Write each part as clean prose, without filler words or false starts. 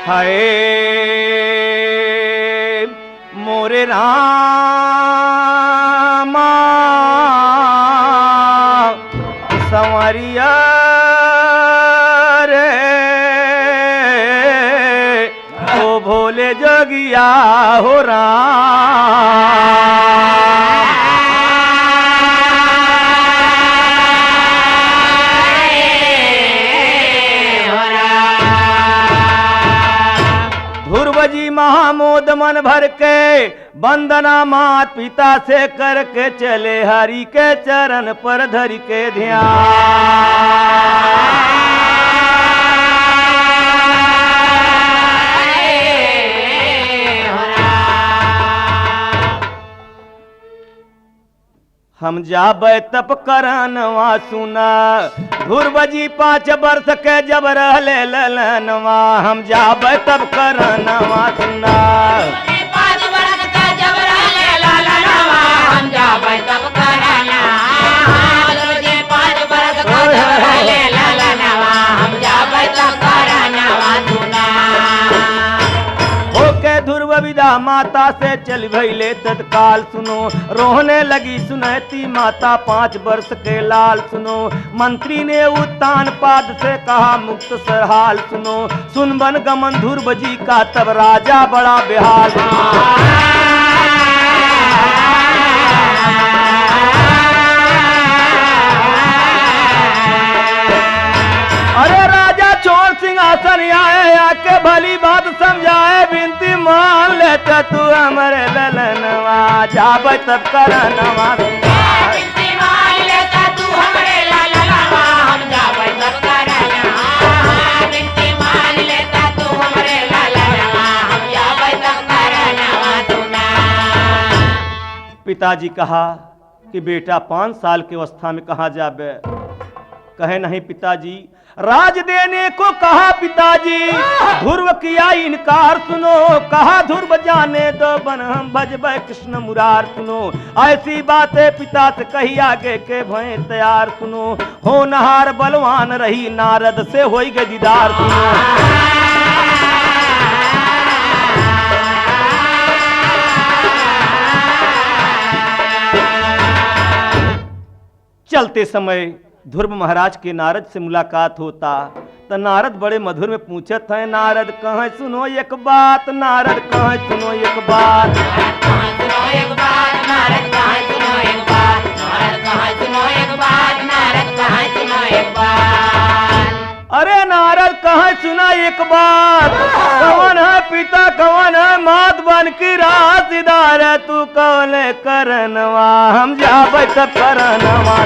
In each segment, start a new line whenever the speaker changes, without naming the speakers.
हाय मोरे रामा संवरिया रे ओ भोले जोगिया हो राम। ध्रुवजी महामोद मन भर के वंदना मात पिता से करके चले हरि के चरण पर धर के ध्यान। हम जाबे तप करनवा सुना ध्रुवजी 5 वर्ष के जब रहले ललनवा। हम जाबे तप करनवा सुना
5 वर्ष के जब रहले ललनवा। हम जाबे तप करनवा। ध्रुवजी 5 वर्ष के जब रहले ललनवा। हम जाबे तप करनवा सुना।
होके ध्रुव विदा माता से चल भइले तत्काल सुनो। रोहने लगी सुनैती माता 5 वर्ष के लाल सुनो। मंत्री ने उत्तान पाद से कहा मुक्त सरहाल सुनो। सुन बन गमन ध्रुव जी का तब राजा बड़ा बेहाल। अरे राजा छोड़ सिंहासन आए आके भली बात समझाए विनती मान लेता तू हमारे ललनवा। जाबे तब करनवा
विनती मान लेता तू हमरे ललनवा। हम जाबे तप करनवा। विनती मान लेता तू हमरे ललनवा। हम जाबे तप करनवा सुना।
पिताजी कहा कि बेटा 5 साल की अवस्था में कहाँ जाबे। कहे नहीं पिताजी राज देने को कहा पिताजी। ध्रुव किया इनकार सुनो। कहा ध्रुव जाने दो बन हम भजबे कृष्ण मुरार सुनो। ऐसी बातें पिता से कही आगे के भय तैयार सुनो। होनहार बलवान रही नारद से होई गए दीदार सुनो। चलते समय ध्रुव महाराज के नारद से मुलाकात होता तो नारद बड़े मधुर में पूछत है नारद कहाँ सुनो एक बात। नारद कहाँ सुनो एक बात।
कहाँ सुनो एक बात। नारद कहाँ सुनो एक बात। नारद कहाँ सुनो एक बात। नारद कहाँ सुनो एक बात।
अरे नारद कहाँ सुना एक बात। कौन है पिता कौन है मात बन की राशदार तू कौन करनवा। हम जाबे तब करनवा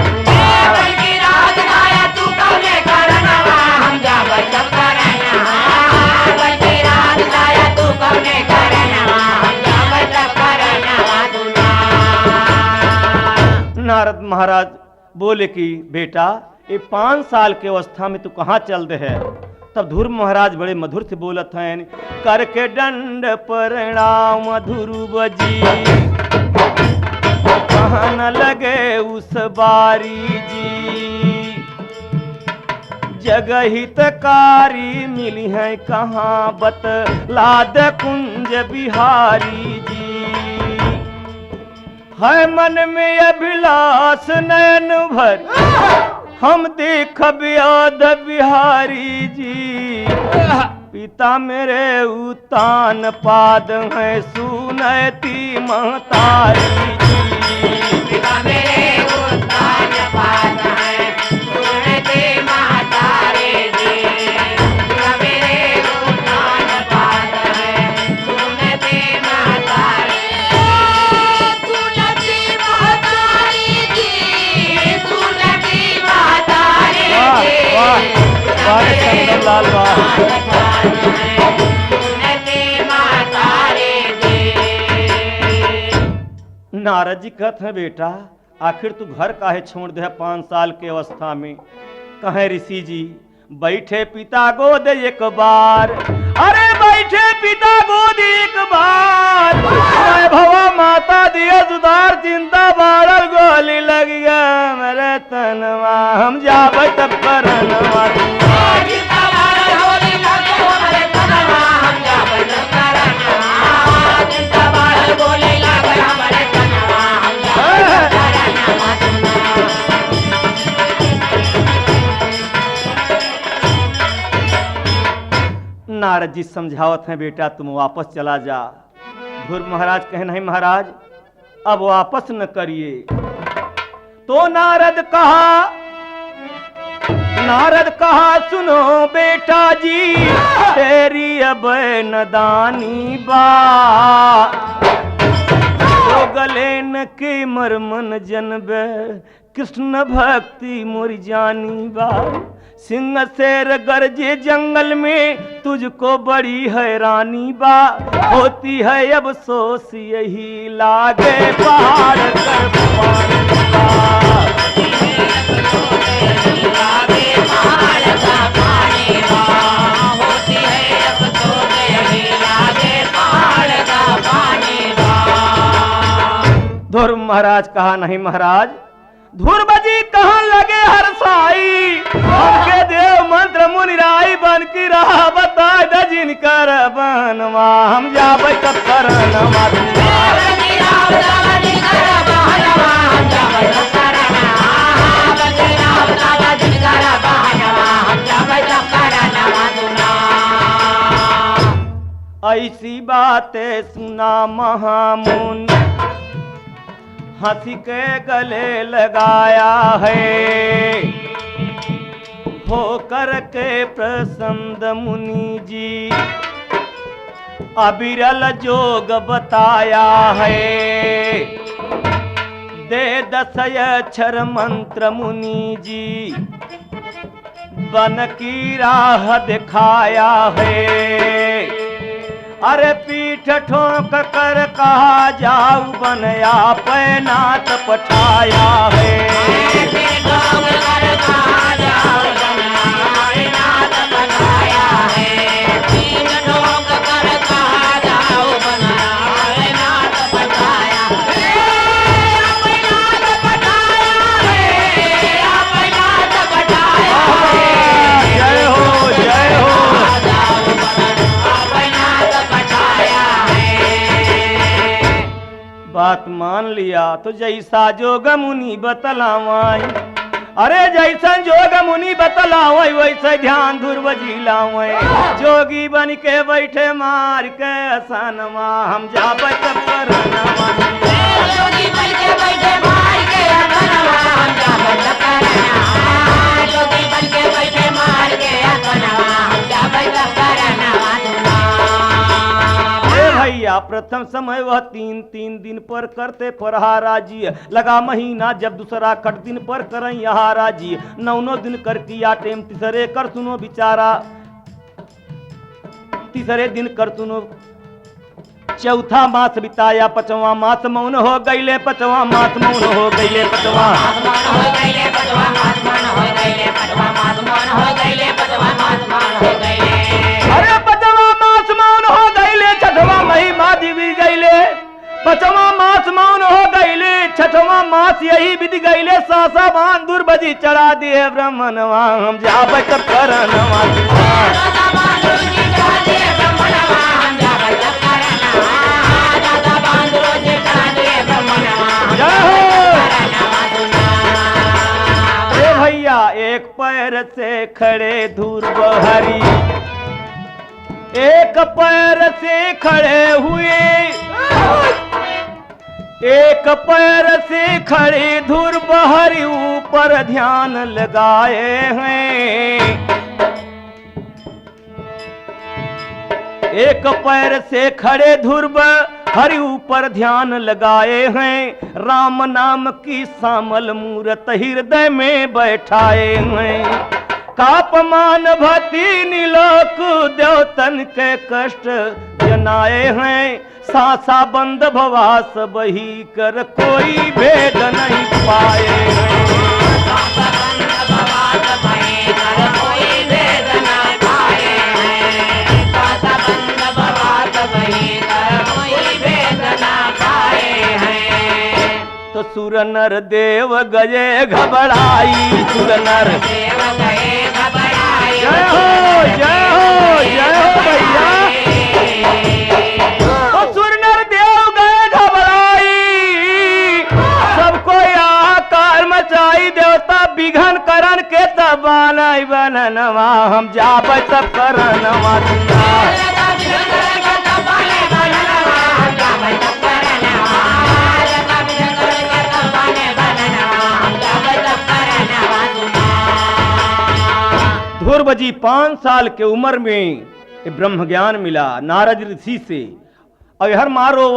नारद महाराज बोले कि बेटा ये 5 साल के अवस्था में तू कहाँ चल रहे है। तब ध्रुव महाराज बड़े मधुर से बोलत हैं करके दंड प्रणाम ध्रुव जी। कहाँ न लगे उस बारी जी। जगह हितकारी मिली है कहाँ बतला दे कुंज बिहारी जी। है मन में अभिलाष नयन भर हम देखब याद बिहारी जी। पिता मेरे उतान पाद है सुनती महतारी जी।
पिता मेरे उतान पाद है सुनती महतारी जी। पिता मेरे उतान पाद है सुनती महतारी। सुनती महतारी जी। सुनती महतारी जी।
वाह वाह संगम लाल वाह। नारद जी कहते हैं बेटा आखिर तू घर काहे छोड़ दे 5 साल के अवस्था में। कहे ऋषि जी बैठे पिता गोद एक बार। अरे बैठे पिता गोद एक बार। भवा माता दिया सुधार चिंता बारल गोली लग गया मेरे तनवा। हम जाबे तब करनवा
चिंता बारल गोली लग गया मेरे तनवा। हम
नारद जी समझावत हैं, बेटा तुम वापस चला जा। ध्रुव महाराज कहे नहीं महाराज अब वापस न करिए। तो नारद कहा सुनो बेटा जी तेरी अब नदानी बा, तो गले न के मरमन जनबे कृष्ण भक्ति मोर जानी बा। सिंह शेर गरजे जंगल में तुझको बड़ी हैरानी बा, होती है अब सोच यही लागे पहाड़ कर पानी बा। ध्रुव महाराज कहा नहीं महाराज, ध्रुव जी कहाँ लगे हरसाई, हमके देव मंत्र मुनिराई बन की रहा बता द जिनकर बनवा, हम जाबै तब करनवा। ऐसी बातें सुना महामुनि हंसी के गले लगाया है, हो कर के प्रसन्न मुनि जी अविरल जोग बताया है। दे 10 अक्षर मंत्र मुनि जी बन की राह दिखाया है। अरे पीठ ठोक कर कहा जाऊ बनया पैनात पठाया है। बात मान लिया तो जैसा जोग मुनि बतलावाई, अरे जैसा जोग मुनि बतलावाई वैसे ध्यान ध्रुव जी लावाई। जोगी बन के बैठे मार के आसनवा, हम जाबै तब करनवा। जोगी बन के बैठे मार के आसनवा, हम जाबै तब करनवा। जोगी बन के बैठे मार के आसनवा, हम जाबै तब करनवा। भैया प्रथम समय वह 3 दिन पर करते प्रहारा जी, लगा महीना जब दूसरा कट दिन पर करें यहाँ राजी। 9 दिन कर किया टेम तीसरे कर सुनो बिचारा, तीसरे दिन कर सुनो। चौथा मास बिताया 5वां मास मौन हो गईले, 5वां मास मौन हो गईले, 5वां मास मौन हो गईले, 5वां मास मौन हो गईले, 5वां मास मौन हो गईले, 5वां मास मौन हो गईले। अरे 5वां मास मौन हो गईले, 6वां महिमा दिवी गईले, 5वां मास मौन हो गईले, 6वां मास यही विधि गईले। सासा बांध दुर्बजी चढ़ा दिए ब्रह्मनवा, हम जाबै तब करनवा। भैया एक पैर से खड़े ध्रुव हरि, एक पैर से खड़े हुए, एक पैर से खड़े ध्रुव हरि ऊपर ध्यान लगाए हैं। एक पैर से खड़े ध्रुव हरि ऊपर ध्यान लगाए हैं। राम नाम की सामल मूरत हृदय में बैठाए हैं। कापमान भति निलोक देवतन के कष्ट जनाए हैं। सासा बंद भवास बही कर कोई भेद नहीं पाए हैं। सासा बंद भवास बही कर कोई भेद नहीं पाए हैं। सासा बंद भवास बही कर कोई भेद ना पाए हैं। तो सुर नर देव गए घबराई, सुर नर देव गए घबराई। जय हो जय हो जय हो भैया। सुर नर देव गए घबराई, सबको हाहाकार मचाई। देवता विघन करण के तब बनाई बननवा हम जाबै तब करनवा सुना ध्रुव जी 5 साल के उम्र में ब्रह्म ज्ञान मिला नारद ऋषि से। और हर मारो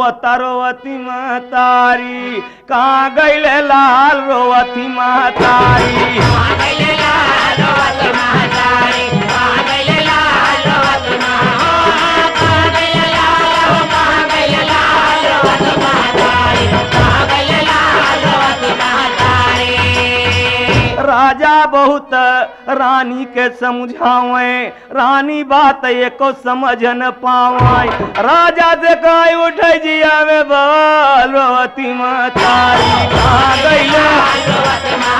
रोवती महतारी कहाँ गईले लाल रोवती महतारी राजा बहुत रानी के समझावे रानी बात एको समझ न पावे राजा से कहीं उठे जिया में बोल रोवती महतारी कहाँ गईले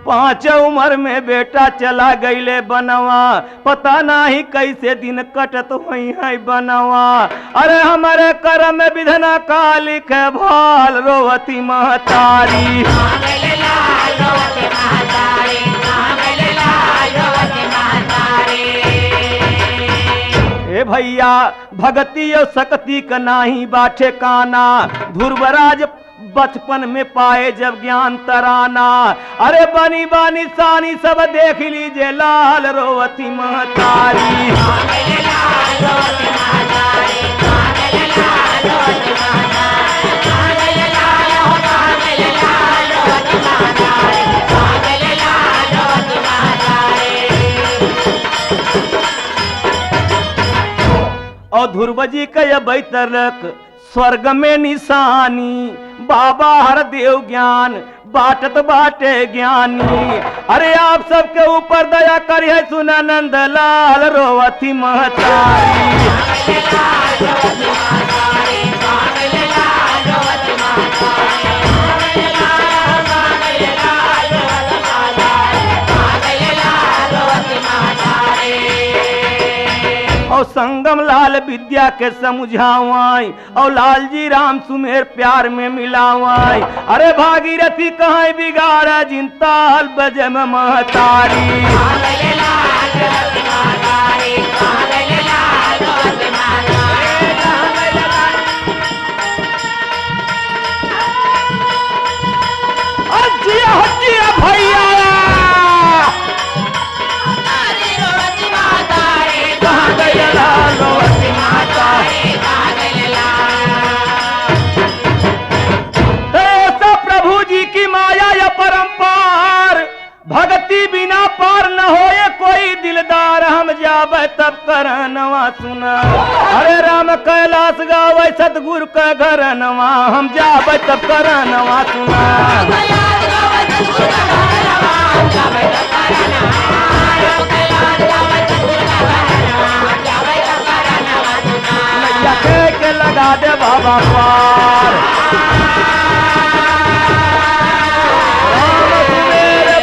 पाँच उम्र में बेटा चला गईले बनवा पता नहीं कैसे दिन कटत हुई है बनवा अरे हमारे कर्म में विधना का लिखे भाल रोवती महतारी ए भैया भगती और शक्ति का नाही बाटे काना ध्रुवराज बचपन में पाए जब ज्ञान तराना अरे बनी बानी सानी सब देख लीजिए लाल रोवती महतारी और ध्रुव जी का बैतरक स्वर्ग में निशानी बाबा हर देव ज्ञान बाटत बाटे ज्ञानी अरे आप सबके ऊपर दया करिए सुना नंद लाल रोवती महतारी और संगम लाल विद्या के समझावाई और लाल जी राम सुमेर प्यार में मिलावाई अरे भागीरथी कहाँ बिगाड़ा जिनताल बजे में महतारी भैया प्रभु जी की माया या परंपार भक्ति बिना पार न होए कोई दिलदार हम जाबे तब करनवा सुना अरे राम कैलाश गावे सतगुरु का घरनवा हम जाबे तब करनवा सुना के लगा दे बाबा पार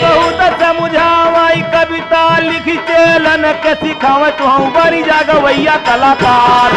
बहुत समझावाई कविता लिखी चेलन के सिखावत हूँ बड़ी जागवैया कलाकार